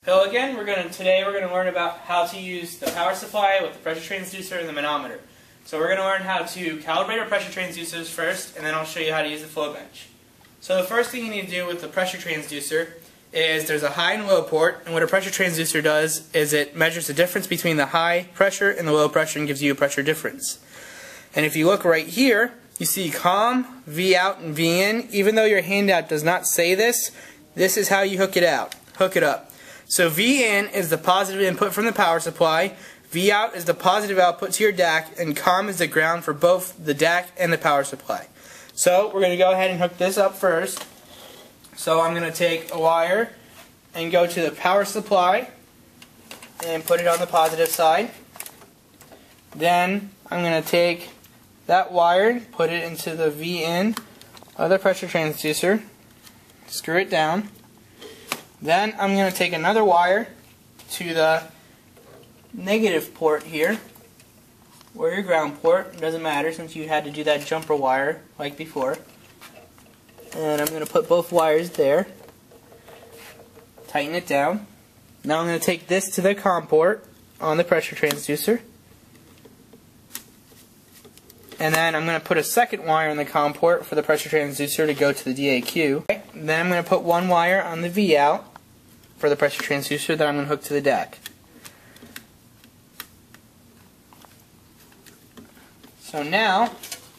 So again, today we're going to learn about how to use the power supply with the pressure transducer and the manometer. So we're going to learn how to calibrate our pressure transducers first, and then I'll show you how to use the flow bench. So the first thing you need to do with the pressure transducer is there's a high and low port, and what a pressure transducer does is it measures the difference between the high pressure and the low pressure and gives you a pressure difference. And if you look right here, you see COM, V out, and V in. Even though your handout does not say this, this is how you hook it up. So V in is the positive input from the power supply, V out is the positive output to your DAC, and COM is the ground for both the DAC and the power supply. So we're going to go ahead and hook this up first. So I'm going to take a wire and go to the power supply and put it on the positive side. Then I'm going to take that wire, put it into the V in of the pressure transducer, screw it down. Then I'm going to take another wire to the negative port here, or your ground port. It doesn't matter since you had to do that jumper wire like before. And I'm going to put both wires there, tighten it down. Now I'm going to take this to the COM port on the pressure transducer. And then I'm going to put a second wire on the COM port for the pressure transducer to go to the DAQ. Then I'm going to put one wire on the V out for the pressure transducer that I'm going to hook to the DAC. So now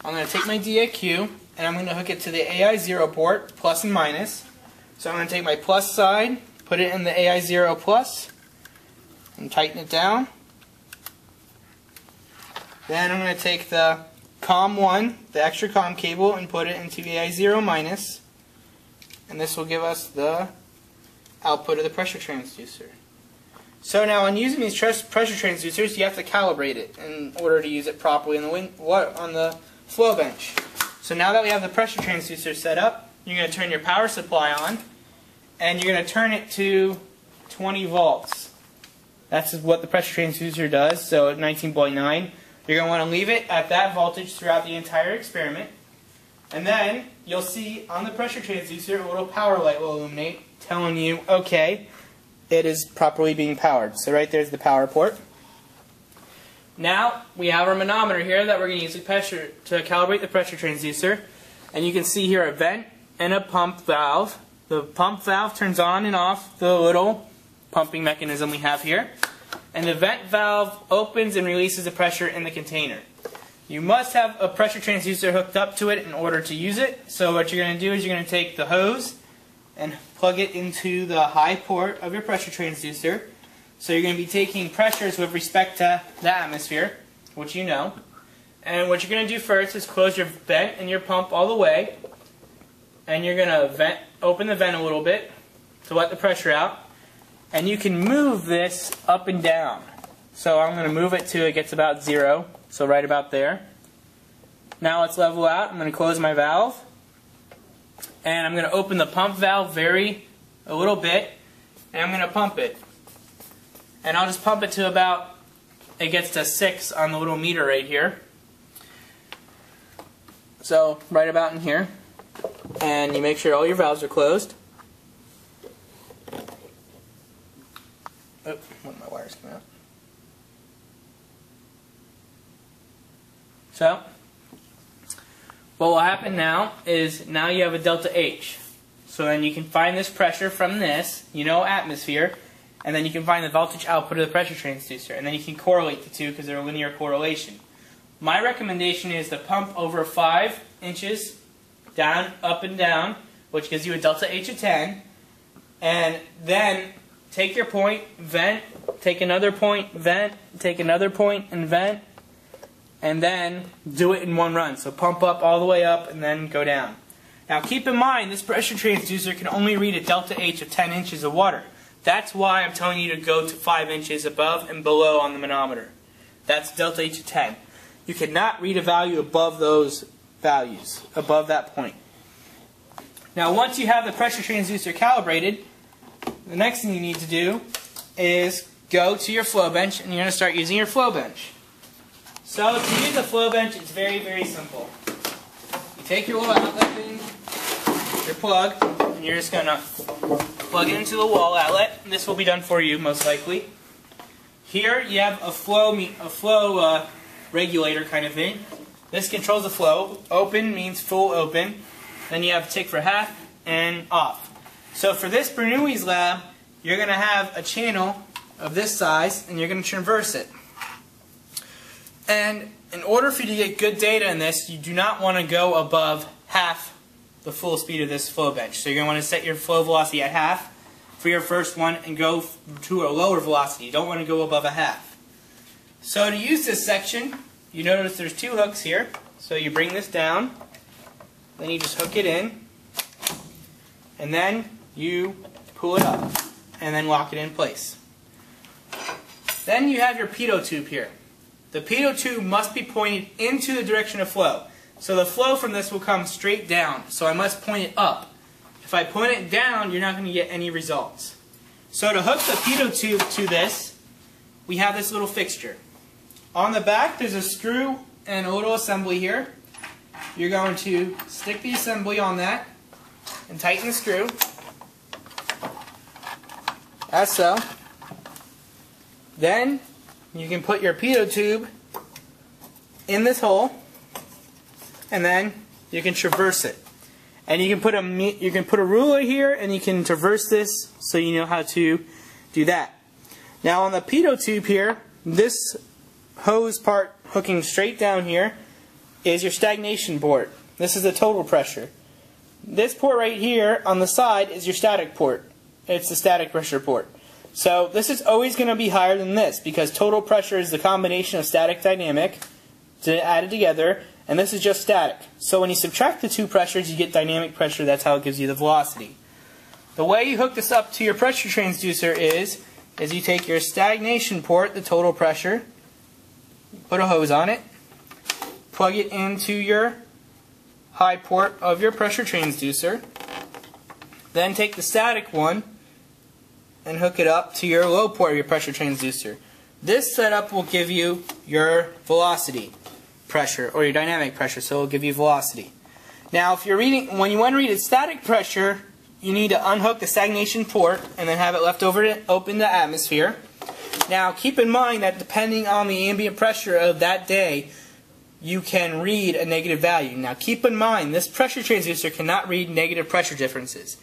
I'm going to take my DAQ and I'm going to hook it to the AI0 port, plus and minus. So I'm going to take my plus side, put it in the AI0 plus, and tighten it down. Then I'm going to take the COM1, the extra COM cable, and put it into AI0 minus, and this will give us the output of the pressure transducer. So now when using these pressure transducers, you have to calibrate it in order to use it properly on the flow bench. So now that we have the pressure transducer set up, you're going to turn your power supply on, and you're going to turn it to 20 volts. That's what the pressure transducer does, so at 19.9. You're going to want to leave it at that voltage throughout the entire experiment. And then you'll see on the pressure transducer a little power light will illuminate, telling you, okay, it is properly being powered. So right there's the power port. Now we have our manometer here that we're going to use to calibrate the pressure transducer. And you can see here a vent and a pump valve. The pump valve turns on and off the little pumping mechanism we have here. And the vent valve opens and releases the pressure in the container. You must have a pressure transducer hooked up to it in order to use it. So what you're going to do is you're going to take the hose and plug it into the high port of your pressure transducer. So you're going to be taking pressures with respect to the atmosphere, which you know. And what you're going to do first is close your vent and your pump all the way. And you're going to open the vent a little bit to let the pressure out. And you can move this up and down. So I'm going to move it till it gets about 0. So right about there. Now let's level out. I'm going to close my valve. And I'm going to open the pump valve a little bit. And I'm going to pump it. And I'll just pump it to about, it gets to 6 on the little meter right here. So right about in here. And you make sure all your valves are closed. Oh, one of my wires come out. So, what will happen now is now you have a delta H. So then you can find this pressure from this, atmosphere, and then you can find the voltage output of the pressure transducer. And then you can correlate the two because they're a linear correlation. My recommendation is to pump over 5 inches, down, up and down, which gives you a delta H of 10, and then take your point, vent, take another point, vent, take another point, and vent, and then do it in one run. So pump up all the way up and then go down. Now keep in mind, this pressure transducer can only read a delta H of 10 inches of water. That's why I'm telling you to go to 5 inches above and below on the manometer. That's delta H of 10. You cannot read a value above those values, above that point. Now once you have the pressure transducer calibrated, the next thing you need to do is go to your flow bench, and you're going to start using your flow bench. So to use a flow bench, it's very, very simple. You take your little outlet thing, your plug, and you're just going to plug it into the wall outlet, and this will be done for you most likely. Here you have a flow regulator kind of thing. This controls the flow. Open means full open. Then you have tick for half and off. So for this Bernoulli's lab, you're going to have a channel of this size, and you're going to traverse it. And in order for you to get good data in this, you do not want to go above half the full speed of this flow bench. So you're going to want to set your flow velocity at half for your first one and go to a lower velocity. You don't want to go above a half. So to use this section, you notice there's two hooks here. So you bring this down, then you just hook it in, and then you pull it up, and then lock it in place. Then you have your pitot tube here. The pitot tube must be pointed into the direction of flow. So the flow from this will come straight down. So I must point it up. If I point it down, you're not going to get any results. So to hook the pitot tube to this, we have this little fixture. On the back, there's a screw and a little assembly here. You're going to stick the assembly on that and tighten the screw, as so. Then you can put your pitot tube in this hole, and then you can traverse it. And you can put a ruler here, and you can traverse this so you know how to do that. Now on the pitot tube here, this hose part hooking straight down here is your stagnation port. This is the total pressure. This port right here on the side is your static port. It's the static pressure port. So this is always going to be higher than this because total pressure is the combination of static dynamic added together, and this is just static. So when you subtract the two pressures, you get dynamic pressure. That's how it gives you the velocity. The way you hook this up to your pressure transducer is you take your stagnation port, the total pressure, put a hose on it, plug it into your high port of your pressure transducer, then take the static one and hook it up to your low port of your pressure transducer. This setup will give you your velocity pressure or your dynamic pressure, so it will give you velocity. Now if you're reading, when you want to read its static pressure, you need to unhook the stagnation port and then have it left over to open the atmosphere. Now keep in mind that depending on the ambient pressure of that day, you can read a negative value. Now keep in mind, this pressure transducer cannot read negative pressure differences.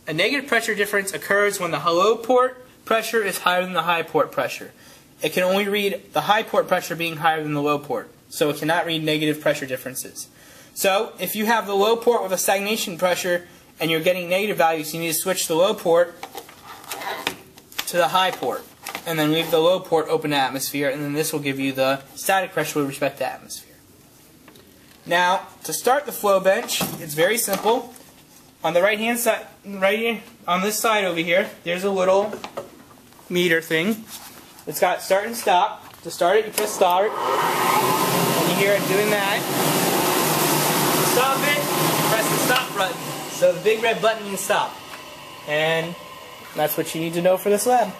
A negative pressure difference occurs when the low port pressure is higher than the high port pressure. It can only read the high port pressure being higher than the low port. So it cannot read negative pressure differences. So if you have the low port with a stagnation pressure and you're getting negative values, you need to switch the low port to the high port. And then leave the low port open to atmosphere, and then this will give you the static pressure with respect to atmosphere. Now, to start the flow bench, it's very simple. On the right hand side, right here, on this side over here, there's a little meter thing. It's got start and stop. To start it, you press start, and you hear it doing that. To stop it, you press the stop button. So the big red button means stop. And that's what you need to know for this lab.